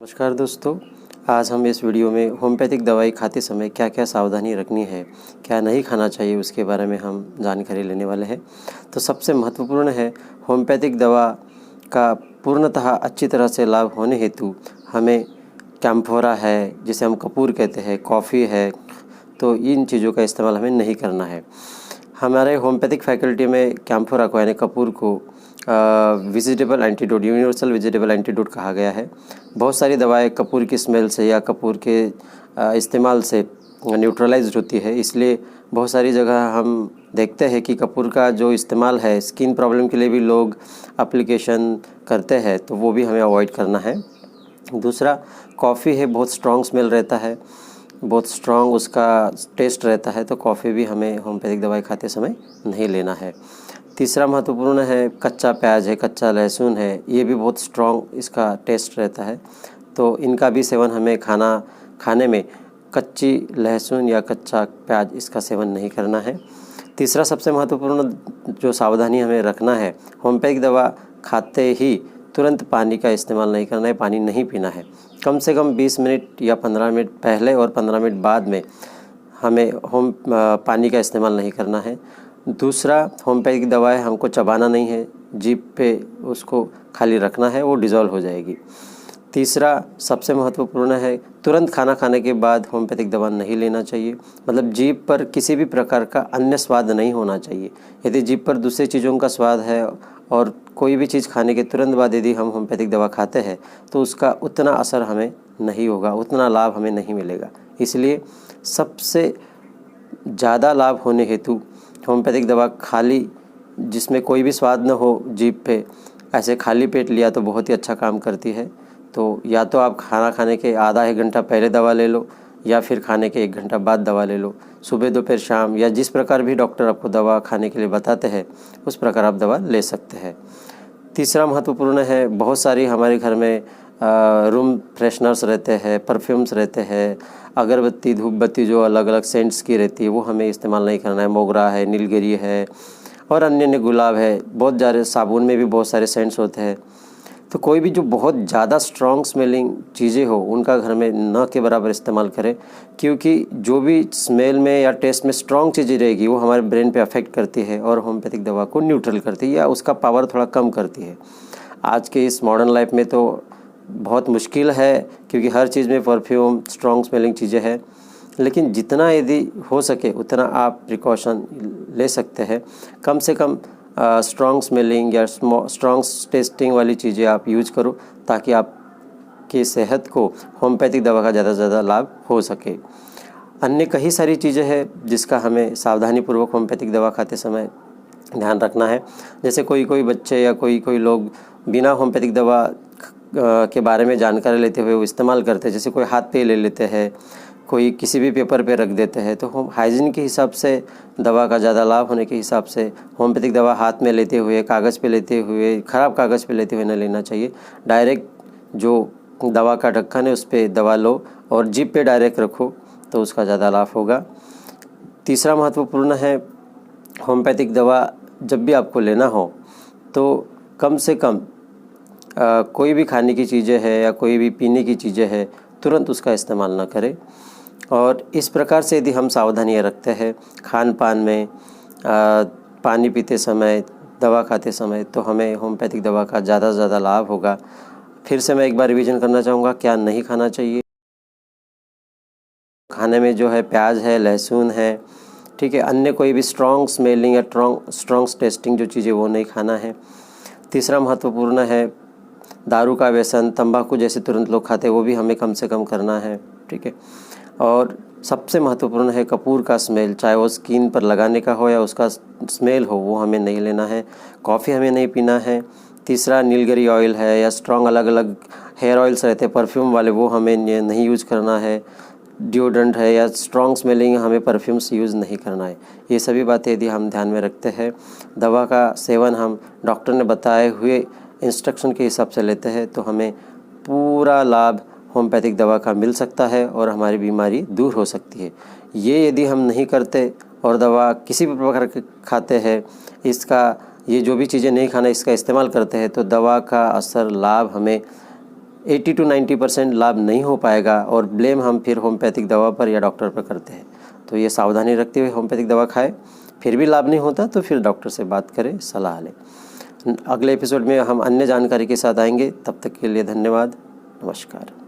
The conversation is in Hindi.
नमस्कार दोस्तों, आज हम इस वीडियो में होम्योपैथिक दवाई खाते समय क्या क्या सावधानी रखनी है, क्या नहीं खाना चाहिए, उसके बारे में हम जानकारी लेने वाले हैं। तो सबसे महत्वपूर्ण है, होम्योपैथिक दवा का पूर्णतः अच्छी तरह से लाभ होने हेतु हमें कैम्फोरा है, जिसे हम कपूर कहते हैं, कॉफ़ी है, तो इन चीज़ों का इस्तेमाल हमें नहीं करना है। हमारे होम्योपैथिक फैकल्टी में कैम्फोरा को यानी कपूर को vegetable antidote, universal vegetable antidote कहा गया है। बहुत सारी दवाएं कपूर की स्मेल से या कपूर के इस्तेमाल से न्यूट्रलाइज्ड होती है, इसलिए बहुत सारी जगह हम देखते हैं कि कपूर का जो इस्तेमाल है स्किन प्रॉब्लम के लिए भी लोग एप्लीकेशन करते हैं, तो वो भी हमें अवॉइड करना है। दूसरा, कॉफ़ी है, बहुत स्ट्रॉन्ग स्मेल रहता है, बहुत स्ट्रॉन्ग उसका टेस्ट रहता है, तो कॉफ़ी भी हमें होम्योपैथिक दवाई खाते समय नहीं लेना है। तीसरा महत्वपूर्ण है, कच्चा प्याज है, कच्चा लहसुन है, ये भी बहुत स्ट्रॉन्ग इसका टेस्ट रहता है, तो इनका भी सेवन हमें खाने में कच्ची लहसुन या कच्चा प्याज इसका सेवन नहीं करना है। तीसरा सबसे महत्वपूर्ण जो सावधानी हमें रखना है, होम्योपैथिक दवा खाते ही तुरंत पानी का इस्तेमाल नहीं करना है, पानी नहीं पीना है। कम से कम 20 मिनट या 15 मिनट पहले और 15 मिनट बाद में हमें पानी का इस्तेमाल नहीं करना है। दूसरा, होम्योपैथिक दवाएं हमको चबाना नहीं है, जीभ पे उसको खाली रखना है, वो डिज़ोल्व हो जाएगी। तीसरा सबसे महत्वपूर्ण है, तुरंत खाना खाने के बाद होम्योपैथिक दवा नहीं लेना चाहिए, मतलब जीभ पर किसी भी प्रकार का अन्य स्वाद नहीं होना चाहिए। यदि जीभ पर दूसरी चीज़ों का स्वाद है और कोई भी चीज़ खाने के तुरंत बाद यदि हम होम्योपैथिक दवा खाते हैं तो उसका उतना असर हमें नहीं होगा, उतना लाभ हमें नहीं मिलेगा। इसलिए सबसे ज़्यादा लाभ होने हेतु होम्योपैथिक दवा खाली, जिसमें कोई भी स्वाद न हो जीभ पे, ऐसे खाली पेट लिया तो बहुत ही अच्छा काम करती है। तो या तो आप खाना खाने के आधा एक घंटा पहले दवा ले लो या फिर खाने के 1 घंटा बाद दवा ले लो, सुबह दोपहर शाम, या जिस प्रकार भी डॉक्टर आपको दवा खाने के लिए बताते हैं उस प्रकार आप दवा ले सकते हैं। तीसरा महत्वपूर्ण है, बहुत सारी हमारे घर में रूम फ्रेशनर्स रहते हैं, परफ्यूम्स रहते हैं, अगरबत्ती, धूप बत्ती जो अलग अलग सेंट्स की रहती है वो हमें इस्तेमाल नहीं करना है। मोगरा है, नीलगिरी है और अन्य गुलाब है, बहुत सारे साबुन में भी बहुत सारे सेंट्स होते हैं। तो कोई भी जो बहुत ज़्यादा स्ट्रॉन्ग स्मेलिंग चीज़ें हो उनका घर में न के बराबर इस्तेमाल करें, क्योंकि जो भी स्मेल में या टेस्ट में स्ट्रॉन्ग चीज़ें रहेगी वो हमारे ब्रेन पे अफेक्ट करती है और होम्योपैथिक दवा को न्यूट्रल करती है या उसका पावर थोड़ा कम करती है। आज के इस मॉडर्न लाइफ में तो बहुत मुश्किल है, क्योंकि हर चीज़ में परफ्यूम, स्ट्रॉन्ग स्मेलिंग चीज़ें हैं, लेकिन जितना यदि हो सके उतना आप प्रिकॉशन ले सकते हैं। कम से कम स्ट्रॉन्ग स्मेलिंग या स्ट्रॉन्ग टेस्टिंग वाली चीज़ें आप यूज करो, ताकि आपकी सेहत को होम्योपैथिक दवा का ज़्यादा से ज़्यादा लाभ हो सके। अन्य कई सारी चीज़ें हैं जिसका हमें सावधानीपूर्वक होम्योपैथिक दवा खाते समय ध्यान रखना है। जैसे कोई बच्चे या कोई लोग बिना होम्योपैथिक दवा के बारे में जानकारी लेते हुए वो इस्तेमाल करते हैं, जैसे कोई हाथ पे ले लेते हैं, कोई किसी भी पेपर पे रख देते हैं। तो हम हाइजीन के हिसाब से, दवा का ज़्यादा लाभ होने के हिसाब से होम्योपैथिक दवा हाथ में लेते हुए, कागज़ पे लेते हुए, ख़राब कागज़ पे लेते हुए न लेना चाहिए। डायरेक्ट जो दवा का ढक्कन है उस पर दवा लो और जीभ पे डायरेक्ट रखो, तो उसका ज़्यादा लाभ होगा। तीसरा महत्वपूर्ण है, होम्योपैथिक दवा जब भी आपको लेना हो तो कम से कम कोई भी खाने की चीज़ें है या कोई भी पीने की चीज़ें है तुरंत उसका इस्तेमाल ना करें। और इस प्रकार से यदि हम सावधानियाँ रखते हैं खान पान में, पानी पीते समय, दवा खाते समय, तो हमें होम्योपैथिक दवा का ज़्यादा से ज़्यादा लाभ होगा। फिर से मैं एक बार रिवीजन करना चाहूँगा, क्या नहीं खाना चाहिए। खाने में जो है प्याज है, लहसुन है, ठीक है, अन्य कोई भी स्ट्रॉन्ग स्मेलिंग या स्ट्रॉन्ग टेस्टिंग जो चीज़ें वो नहीं खाना है। तीसरा महत्वपूर्ण है, दारू का व्यसन, तंबाकू जैसे तुरंत लोग खाते हैं वो भी हमें कम से कम करना है, ठीक है। और सबसे महत्वपूर्ण है, कपूर का स्मेल, चाहे वो स्किन पर लगाने का हो या उसका स्मेल हो, वो हमें नहीं लेना है। कॉफ़ी हमें नहीं पीना है। तीसरा, नीलगिरी ऑयल है या स्ट्रॉन्ग अलग अलग हेयर ऑयल्स रहते हैं परफ्यूम वाले, वो हमें नहीं यूज करना है। डिओड्रेंट है या स्ट्रॉन्ग स्मेलिंग हमें परफ्यूम्स यूज़ नहीं करना है। ये सभी बातें यदि हम ध्यान में रखते हैं, दवा का सेवन हम डॉक्टर ने बताए हुए इंस्ट्रक्शन के हिसाब से लेते हैं, तो हमें पूरा लाभ होम्योपैथिक दवा का मिल सकता है और हमारी बीमारी दूर हो सकती है। ये यदि हम नहीं करते और दवा किसी भी प्रकार के खाते हैं, ये जो भी चीज़ें नहीं खाना इसका इस्तेमाल करते हैं, तो दवा का असर, लाभ हमें 80 to 90% लाभ नहीं हो पाएगा और ब्लेम हम फिर होम्योपैथिक दवा पर या डॉक्टर पर करते हैं। तो ये सावधानी रखते हुए होम्योपैथिक दवा खाएं, फिर भी लाभ नहीं होता तो फिर डॉक्टर से बात करें, सलाह लें। अगले एपिसोड में हम अन्य जानकारी के साथ आएंगे, तब तक के लिए धन्यवाद, नमस्कार।